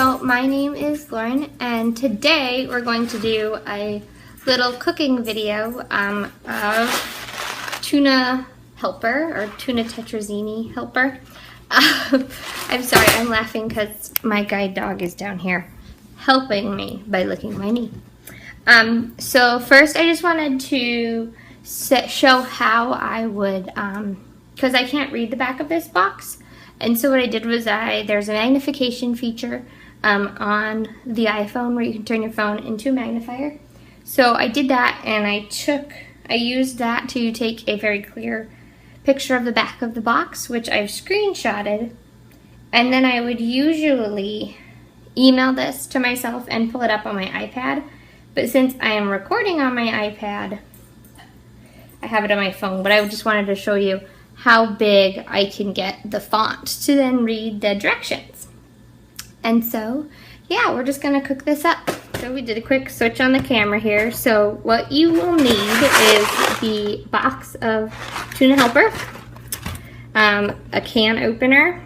So my name is Lauren, and today we're going to do a little cooking video of Tuna Helper, or Tuna Tetrazzini Helper. I'm sorry, I'm laughing because my guide dog is down here helping me by licking my knee. So first I just wanted to show how I would, because I can't read the back of this box. And so what I did was there's a magnification feature on the iPhone where you can turn your phone into a magnifier. So I did that, and I used that to take a very clear picture of the back of the box, which I've screenshotted. And then I would usually email this to myself and pull it up on my iPad. But since I am recording on my iPad, I have it on my phone, but I just wanted to show you how big I can get the font to then read the directions. And so, yeah, we're just gonna cook this up. So we did a quick switch on the camera here. So what you will need is the box of Tuna Helper, a can opener,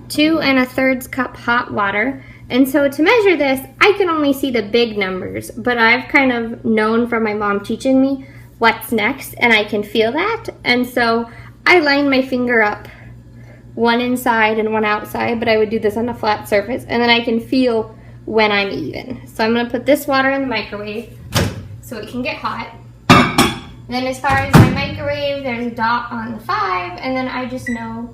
2 1/3 cup hot water. And so to measure this, I can only see the big numbers, but I've kind of known from my mom teaching me what's next, and I can feel that. And so I line my finger up, one inside and one outside, but I would do this on a flat surface, and then I can feel when I'm even. So I'm gonna put this water in the microwave so it can get hot. And then as far as my microwave, there's a dot on the 5, and then I just know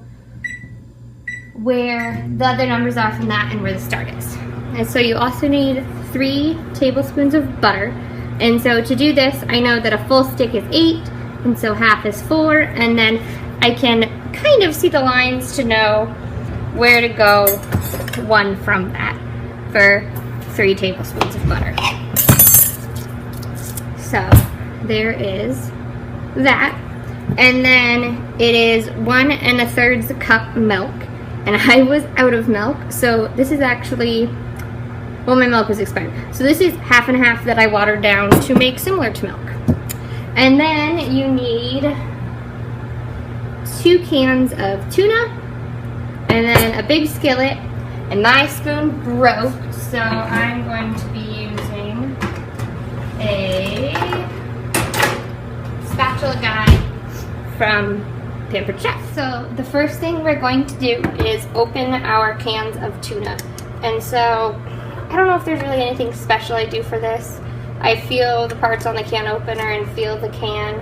where the other numbers are from that and where the start is. And so you also need 3 tablespoons of butter. And so to do this, I know that a full stick is 8, and so half is 4, and then I can kind of see the lines to know where to go 1 from that for 3 tablespoons of butter. So there is that. And then it is 1 1/3 cup milk, and I was out of milk, so this is actually, well, my milk was expired. So this is half and half that I watered down to make similar to milk. And then you need 2 cans of tuna, and then a big skillet, and my spoon broke, so I'm going to be using a spatula guide from Pampered Chef. So the first thing we're going to do is open our cans of tuna. And so I don't know if there's really anything special I do for this. I feel the parts on the can opener and feel the can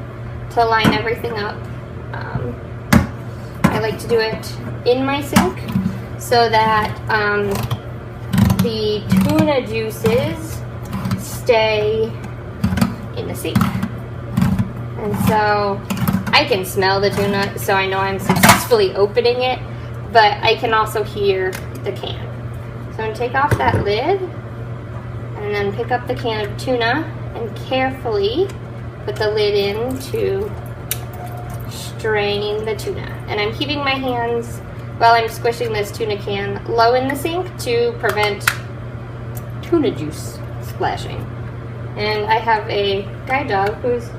to line everything up. I like to do it in my sink so that the tuna juices stay in the sink. And so I can smell the tuna, so I know I'm successfully opening it, but I can also hear the can. So I'm going to take off that lid and then pick up the can of tuna and carefully put the lid in to strain the tuna. And I'm keeping my hands, while I'm squishing this tuna can, low in the sink to prevent tuna juice splashing. And I have a guide dog who's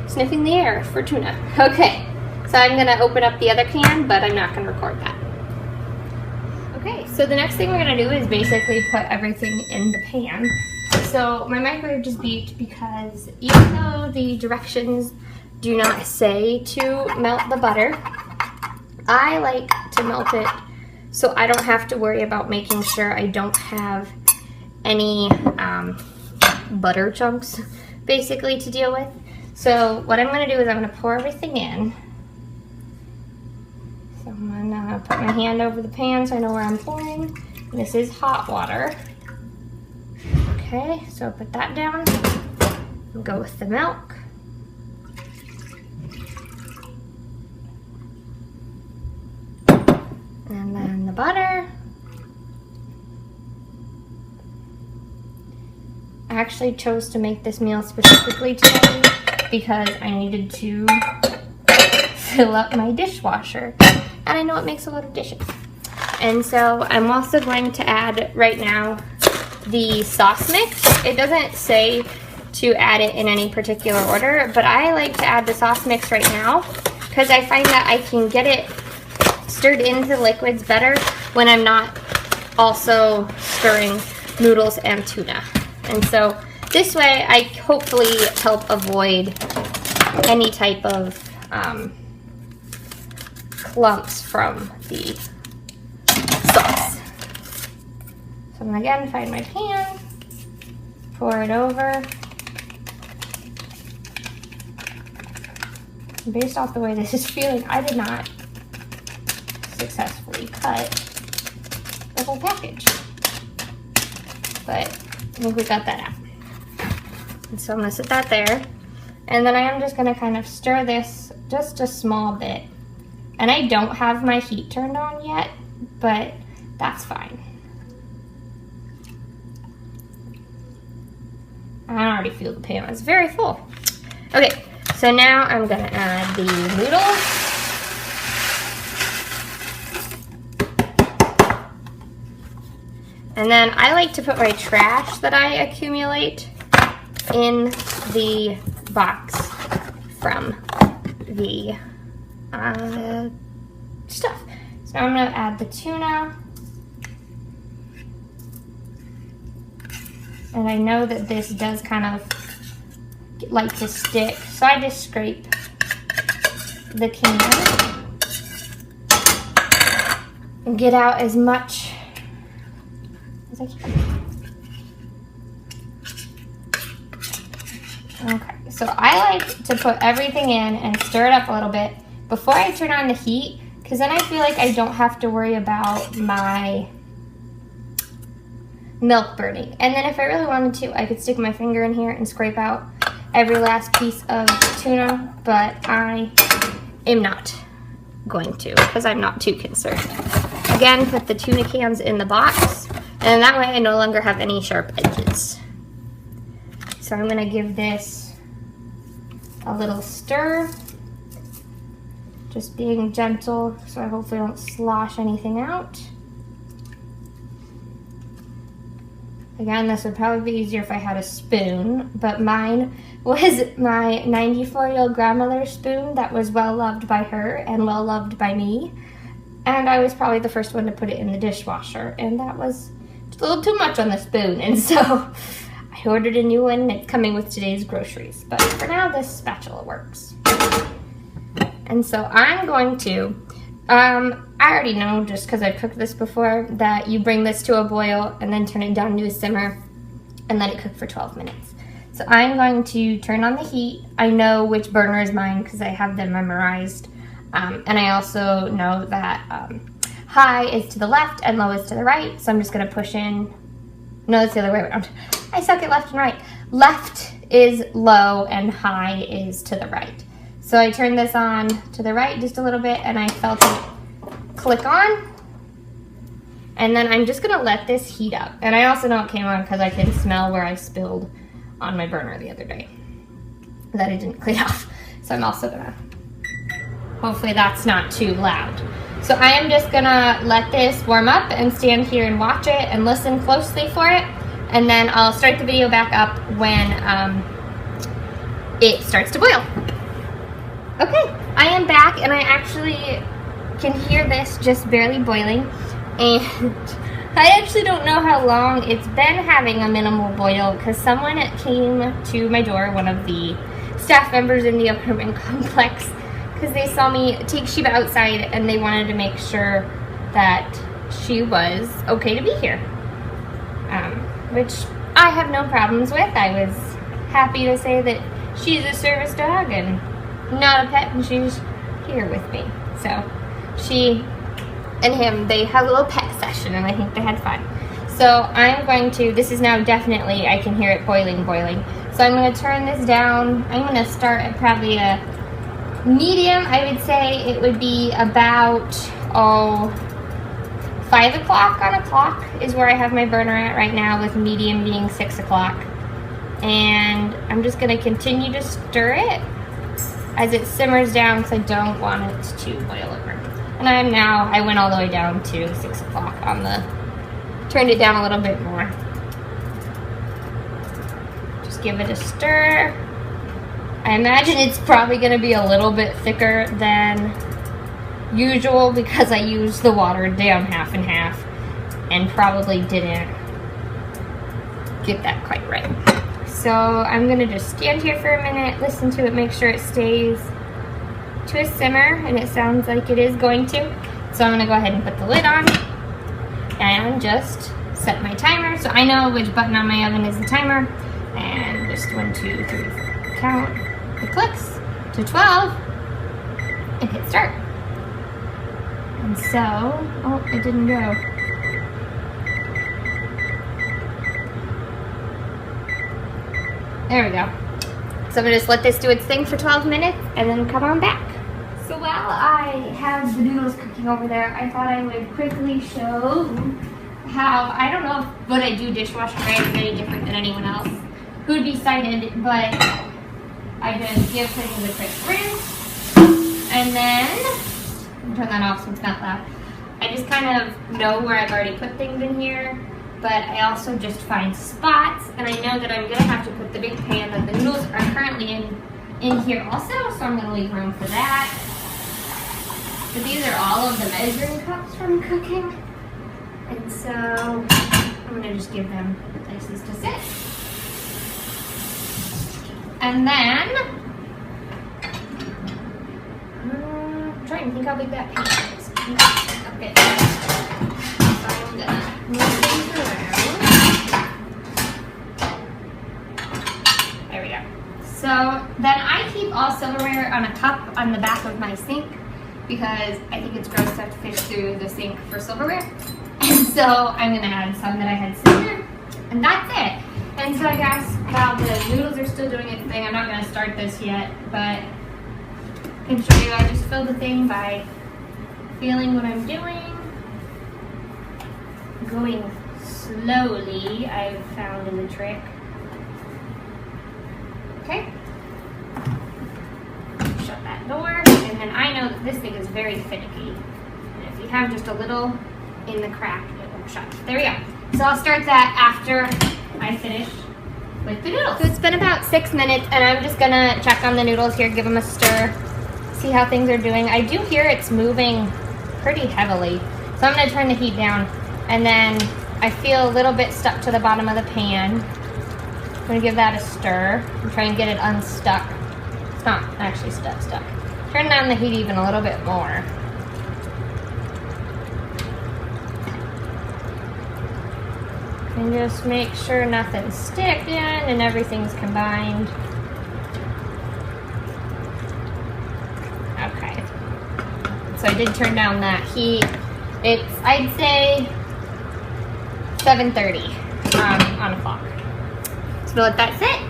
sniffing the air for tuna. Okay, so I'm going to open up the other can, but I'm not going to record that. Okay, so the next thing we're going to do is basically put everything in the pan. So my microwave just beeped because even though the directions do not say to melt the butter, I like to melt it so I don't have to worry about making sure I don't have any butter chunks basically to deal with. So what I'm going to do is I'm going to pour everything in. So I'm going to put my hand over the pan so I know where I'm pouring. This is hot water. Okay, so put that down. We'll go with the milk. And then the butter. I actually chose to make this meal specifically today because I needed to fill up my dishwasher. And I know it makes a lot of dishes. And so I'm also going to add right now the sauce mix. It doesn't say to add it in any particular order, but I like to add the sauce mix right now because I find that I can get it stirred into the liquids better when I'm not also stirring noodles and tuna. And so this way I hopefully help avoid any type of clumps from the sauce. So I'm gonna again find my pan, pour it over. Based off the way this is feeling, I did not successfully cut the whole package. But I think we got that out. And so I'm gonna sit that there. And then I am just gonna kind of stir this just a small bit. And I don't have my heat turned on yet, but that's fine. I already feel the pan is very full. Okay, so now I'm gonna add the noodles. And then I like to put my trash that I accumulate in the box from the stuff. So I'm gonna add the tuna. And I know that this does kind of like to stick, so I just scrape the can and get out as much as I can. Okay, so I like to put everything in and stir it up a little bit before I turn on the heat, because then I feel like I don't have to worry about my milk burning. And then if I really wanted to, I could stick my finger in here and scrape out every last piece of tuna, but I am not going to because I'm not too concerned. Again, put the tuna cans in the box, and that way I no longer have any sharp edges. So I'm gonna give this a little stir, just being gentle so I hopefully don't slosh anything out. Again, this would probably be easier if I had a spoon, but mine was my 94-year-old grandmother's spoon that was well loved by her and well loved by me. And I was probably the first one to put it in the dishwasher, and that was just a little too much on the spoon. And so I ordered a new one. It's coming with today's groceries, but for now this spatula works. And so I'm going to, I already know just because I've cooked this before that you bring this to a boil and then turn it down to a simmer and let it cook for 12 minutes. So I'm going to turn on the heat. I know which burner is mine because I have them memorized. And I also know that high is to the left and low is to the right. So I'm just gonna push in, no, it's the other way around. I suck at left and right. Left is low and high is to the right. So I turned this on to the right just a little bit and I felt it click on. And then I'm just gonna let this heat up. And I also know it came on because I can smell where I spilled on my burner the other day that I didn't clean off. So I'm also gonna, hopefully that's not too loud. So I am just gonna let this warm up and stand here and watch it and listen closely for it. And then I'll start the video back up when it starts to boil. Okay, I am back and I actually can hear this just barely boiling. And I actually don't know how long it's been having a minimal boil because someone came to my door, one of the staff members in the apartment complex, because they saw me take Sheba outside and they wanted to make sure that she was okay to be here. Which I have no problems with. I was happy to say that she's a service dog and not a pet, and she's here with me. So she and him, they had a little pet session and I think they had fun. So I'm going to, this is now definitely, I can hear it boiling. So I'm going to turn this down. I'm going to start at probably a medium. I would say it would be about 5 o'clock on a clock is where I have my burner at right now, with medium being 6 o'clock. And I'm just going to continue to stir it as it simmers down because I don't want it to boil over. And I went all the way down to 6 o'clock on the, turned it down a little bit more. Just give it a stir. I imagine it's probably going to be a little bit thicker than usual because I used the watered down half and half. and probably didn't get that quite right. So I'm gonna just stand here for a minute, listen to it, make sure it stays to a simmer, and it sounds like it is going to. So I'm gonna go ahead and put the lid on and just set my timer so I know which button on my oven is the timer. And just 1, 2, 3, 4, count the clicks to 12 and hit start. And so, oh, it didn't go. There we go. So I'm gonna just let this do its thing for 12 minutes and then come on back. So while I have the noodles cooking over there, I thought I would quickly show how, I don't know if what I do dishwasher right is any different than anyone else who would be cited, but I just give things a quick rinse, and then, turn that off so it's not loud. I just kind of know where I've already put things in here, but I also just find spots, and I know that I'm gonna have to put the big pan that the noodles are currently in here also, so I'm gonna leave room for that. But these are all of the measuring cups from cooking, and so I'm gonna just give them places to sit. And then, I'm trying to think how big that pan is. Okay, so I'm gonna move these around. There we go. So then I keep all silverware on a cup on the back of my sink because I think it's gross to have to fish through the sink for silverware. And so I'm gonna add some that I had sitting there, and that's it. And so I guess while the noodles are still doing its thing, I'm not gonna start this yet, but I can show you. I just fill the thing by feeling what I'm doing, going slowly. I've found in the trick. Okay. Shut that door, and then I know that this thing is very finicky. And if you have just a little in the crack, it won't shut. There we go. So I'll start that after I finish with the noodles. So it's been about 6 minutes, and I'm just gonna check on the noodles here, give them a stir, see how things are doing. I do hear it's moving pretty heavily, so I'm gonna turn the heat down, and then I feel a little bit stuck to the bottom of the pan. I'm gonna give that a stir and try and get it unstuck. It's not actually stuck. Turn down the heat even a little bit more. And just make sure nothing's sticking and everything's combined. Okay. So I did turn down that heat. It's, I'd say, 7:30 on a clock. So let that sit.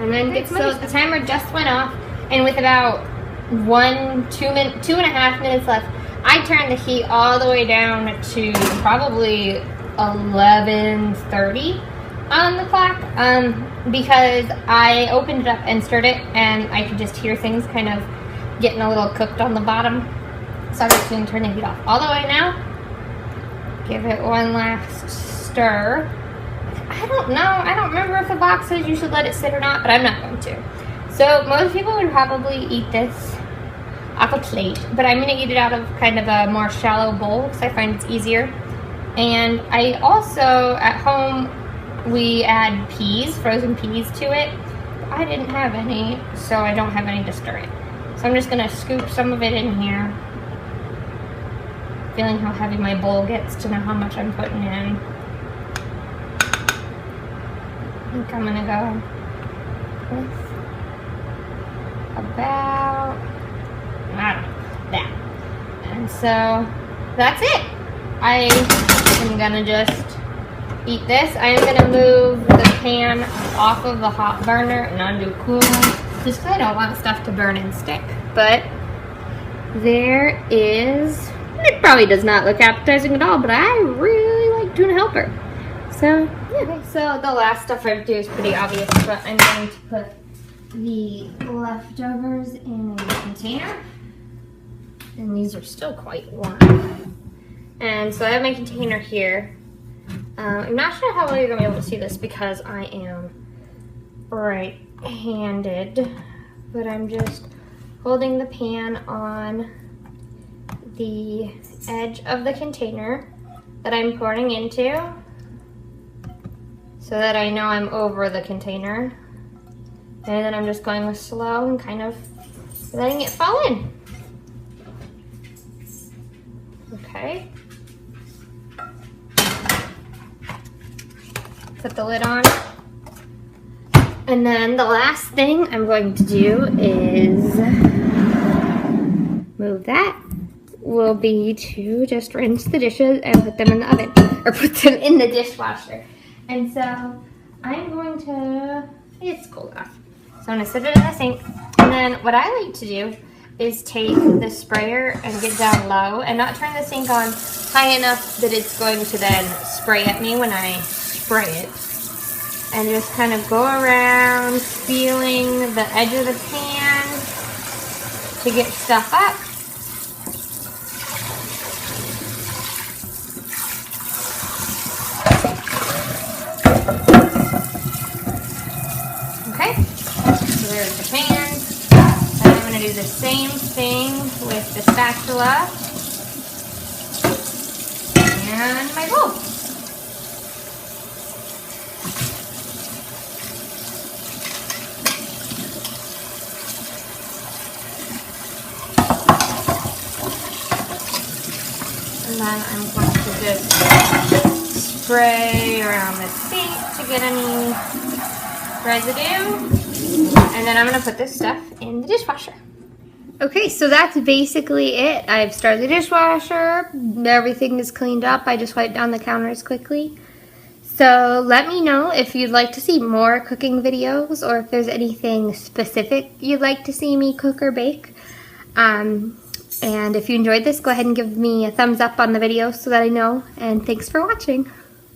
And then so the timer just went off, and with about 2.5 minutes left, I turned the heat all the way down to probably 11:30 on the clock, because I opened it up and stirred it, and I could just hear things kind of getting a little cooked on the bottom. So I'm just going to turn the heat off all the way now. Give it one last stir. I don't know. I don't remember if the box says you should let it sit or not, but I'm not going to. So most people would probably eat this off a plate, but I'm going to eat it out of kind of a more shallow bowl because I find it's easier. And I also, at home, we add peas, frozen peas to it. I didn't have any, so I don't have any to stir it. So I'm just gonna scoop some of it in here. Feeling how heavy my bowl gets to know how much I'm putting in. I think I'm gonna go with about, I don't know, that. And so, that's it. I am gonna just eat this. I am gonna move the pan off of the hot burner and onto cool, just because I don't want stuff to burn and stick. But there is, it probably does not look appetizing at all, but I really like Tuna Helper. So yeah. Okay, so the last stuff I have to do is pretty obvious, but I'm going to put the leftovers in a container. And these are still quite warm. And so I have my container here. I'm not sure how well you're going to be able to see this because I am right-handed, but I'm just holding the pan on the edge of the container that I'm pouring into so that I know I'm over the container. And then I'm just going slow and kind of letting it fall in. Okay. Put the lid on. And then the last thing I'm going to do is move that. Will be to just rinse the dishes and put them in the oven, or put them in the dishwasher. And so I'm going to, it's cold enough. So I'm gonna sit it in the sink. And then what I like to do is take the sprayer and get down low and not turn the sink on high enough that it's going to then spray at me when I spray it. And just kind of go around feeling the edge of the pan to get stuff up. Okay, so there's the pan. And I'm going to do the same thing with the spatula and my bowl. And then I'm going to just spray around the sink to get any residue. And then I'm going to put this stuff in the dishwasher. Okay, so that's basically it. I've started the dishwasher. Everything is cleaned up. I just wiped down the counters quickly. So let me know if you'd like to see more cooking videos or if there's anything specific you'd like to see me cook or bake. And if you enjoyed this, go ahead and give me a thumbs up on the video so that I know. And thanks for watching.